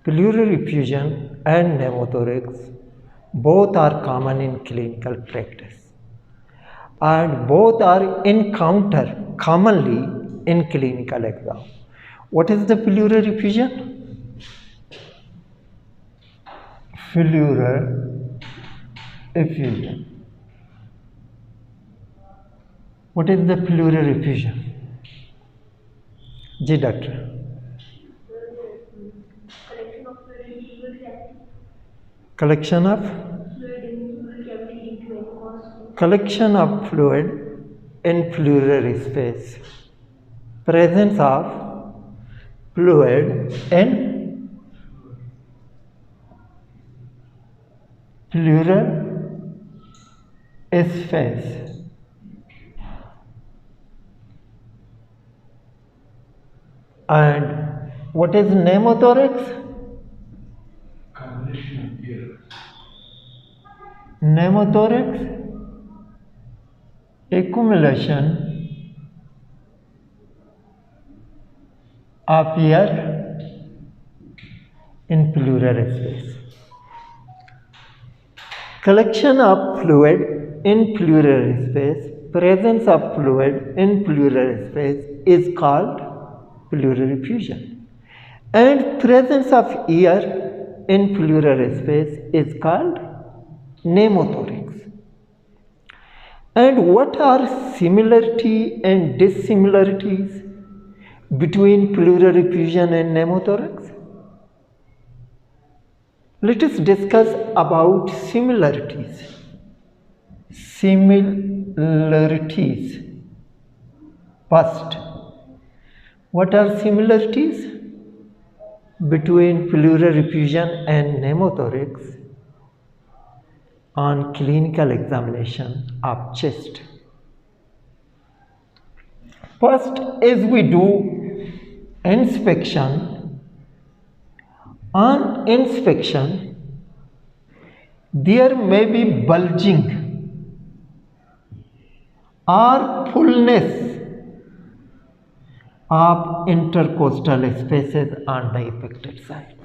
Pleural effusion and pneumothorax both are common in clinical practice and both are encountered commonly in clinical exam. What is the pleural effusion? Pleural effusion. What is the pleural effusion? जी doctor. Collection of fluid in pleural space. Presence of fluid in pleural space. And what is pneumothorax? Pneumothorax, accumulation of air in pleural space. Collection of fluid in pleural space, presence of fluid in pleural space is called pleural effusion, and presence of air in pleural space is called pneumothorax. And what are similarity and dissimilarities between pleural effusion and pneumothorax? Let us discuss about similarities. First, what are similarities between pleural effusion and pneumothorax on clinical examination of chest? First, as we do inspection, on inspection there may be bulging or fullness of intercostal spaces on the affected side.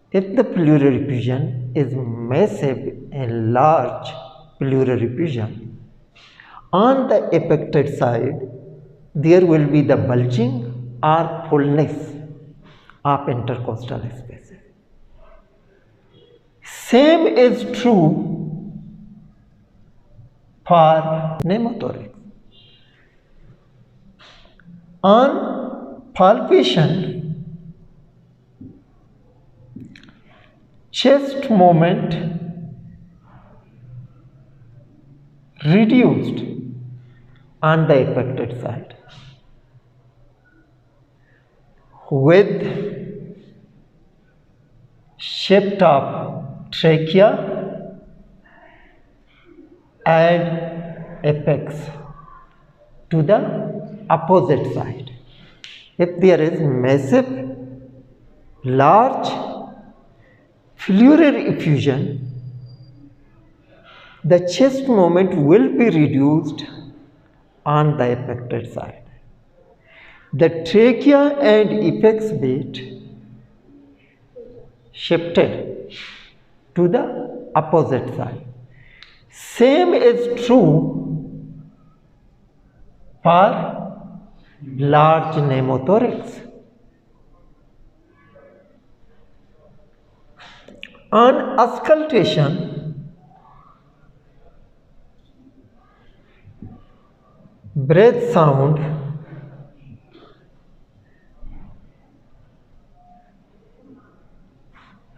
If the pleural effusion is massive and large pleural effusion, on the affected side there will be the bulging or fullness of intercostal spaces. Same is true for pneumothorax. On palpation, chest movement reduced on the affected side with shaft of trachea and apex to the opposite side. If there is massive, large pleural effusion, the chest movement will be reduced on the affected side. The trachea and apex bit shifted to the opposite side. Same is true for large pneumothorax. On auscultation, breath sound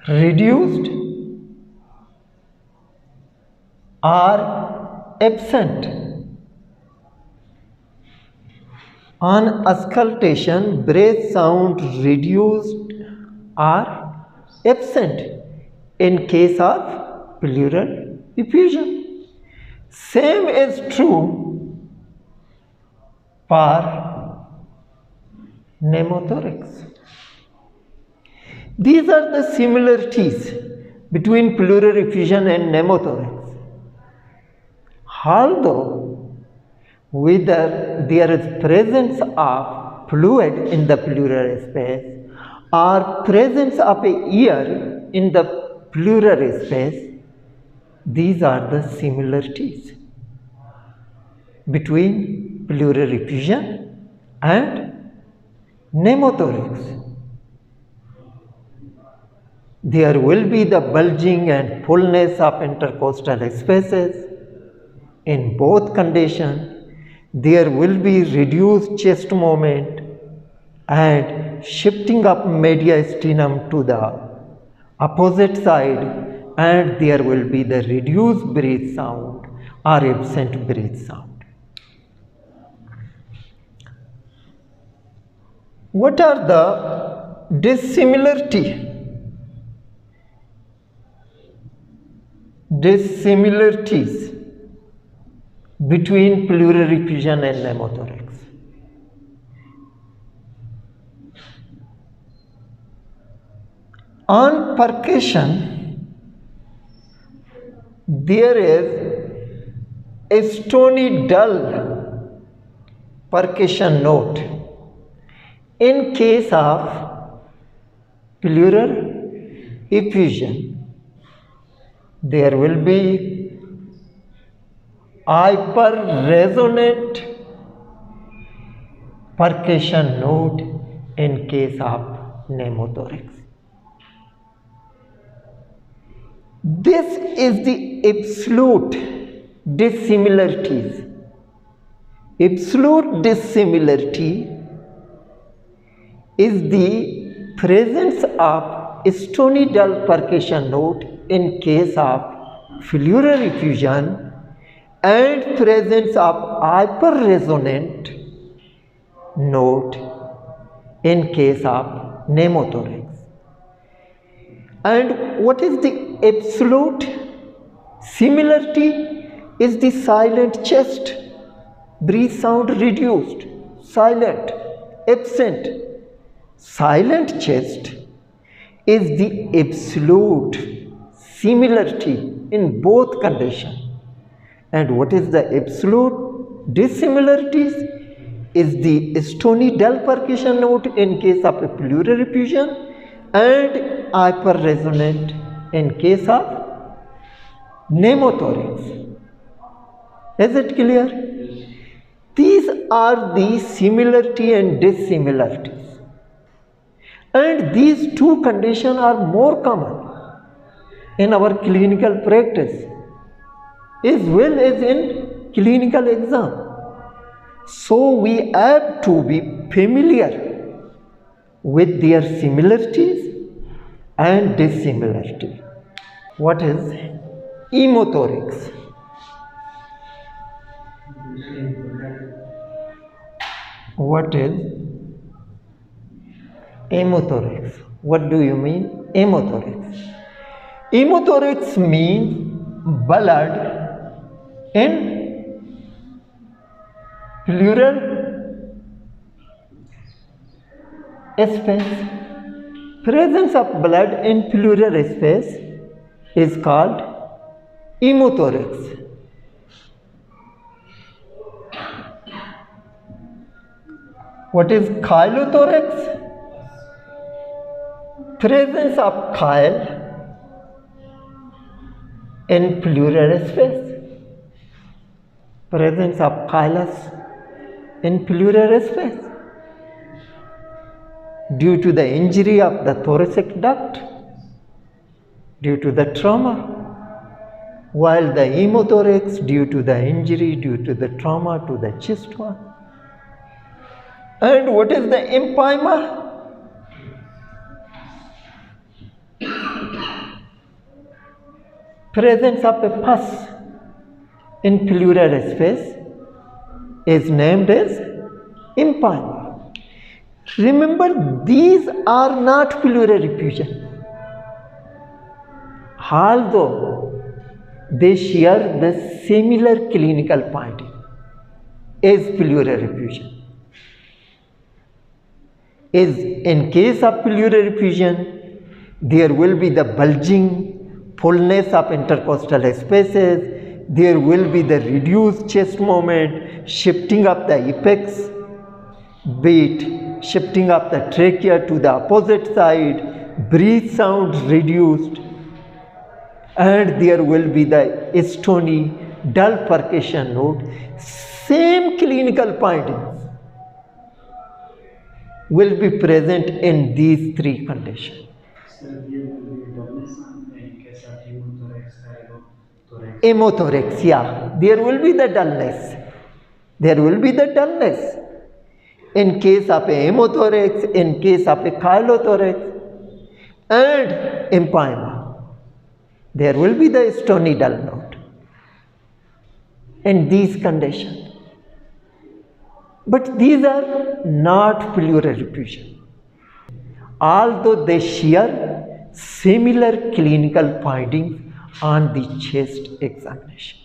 reduced or absent. On auscultation, breath sound reduced or absent in case of pleural effusion. Same is true for pneumothorax. These are the similarities between pleural effusion and pneumothorax. Although whether there is presence of fluid in the pleural space or presence of a ear in the pleural space, these are the similarities between pleural effusion and pneumothorax. There will be the bulging and fullness of intercostal spaces. In both conditions, there will be reduced chest movement and shifting of mediastinum to the opposite side, and there will be the reduced breath sound or absent breath sound. What are the dissimilarities between pleural effusion and pneumothorax? On percussion, there is a stony dull percussion note. In case of pleural effusion, there will be hyper-resonant percussion note in case of pneumothorax. This is the absolute dissimilarities. Absolute dissimilarity is the presence of stony dull percussion note in case of pleural effusion and presence of hyper-resonant note in case of pneumothorax. And what is the absolute similarity? Is the silent chest, breath sound reduced, silent, absent. Silent chest is the absolute similarity in both conditions. And what is the absolute dissimilarities? Is the stony dull percussion note in case of a pleural effusion and hyper-resonant in case of pneumothorax. Is it clear? These are the similarity and dissimilarities. And these two conditions are more common in our clinical practice as well as in clinical exam. So we have to be familiar with their similarities and dissimilarity. What is hemothorax? What is hemothorax? What do you mean hemothorax? Hemothorax means blood in pleural space. Presence of blood in pleural space is called hemothorax. What is chylothorax? Presence of chyle in pleural space. Presence of chylus in pleural space due to the injury of the thoracic duct, due to the trauma, while the hemothorax due to the injury, due to the trauma to the chest wall. And what is the empyema? Presence of a pus in pleural space is named as empyema. Remember, these are not pleural effusion, although they share the similar clinical finding as pleural effusion. Is in case of pleural effusion, there will be the bulging, fullness of intercostal spaces, there will be the reduced chest movement, shifting of the apex, be it shifting of the trachea to the opposite side, breath sound reduced, and there will be the stony, dull percussion note. Same clinical findings will be present in these three conditions. Sir, there will be dullness in case of pneumothorax, thorax. Hemothorax, yeah, there will be the dullness. There will be the dullness. In case of a hemothorax, in case of a chylothorax, and empyema, there will be the stony dull note in these conditions. But these are not pleural effusion, although they share similar clinical findings on the chest examination.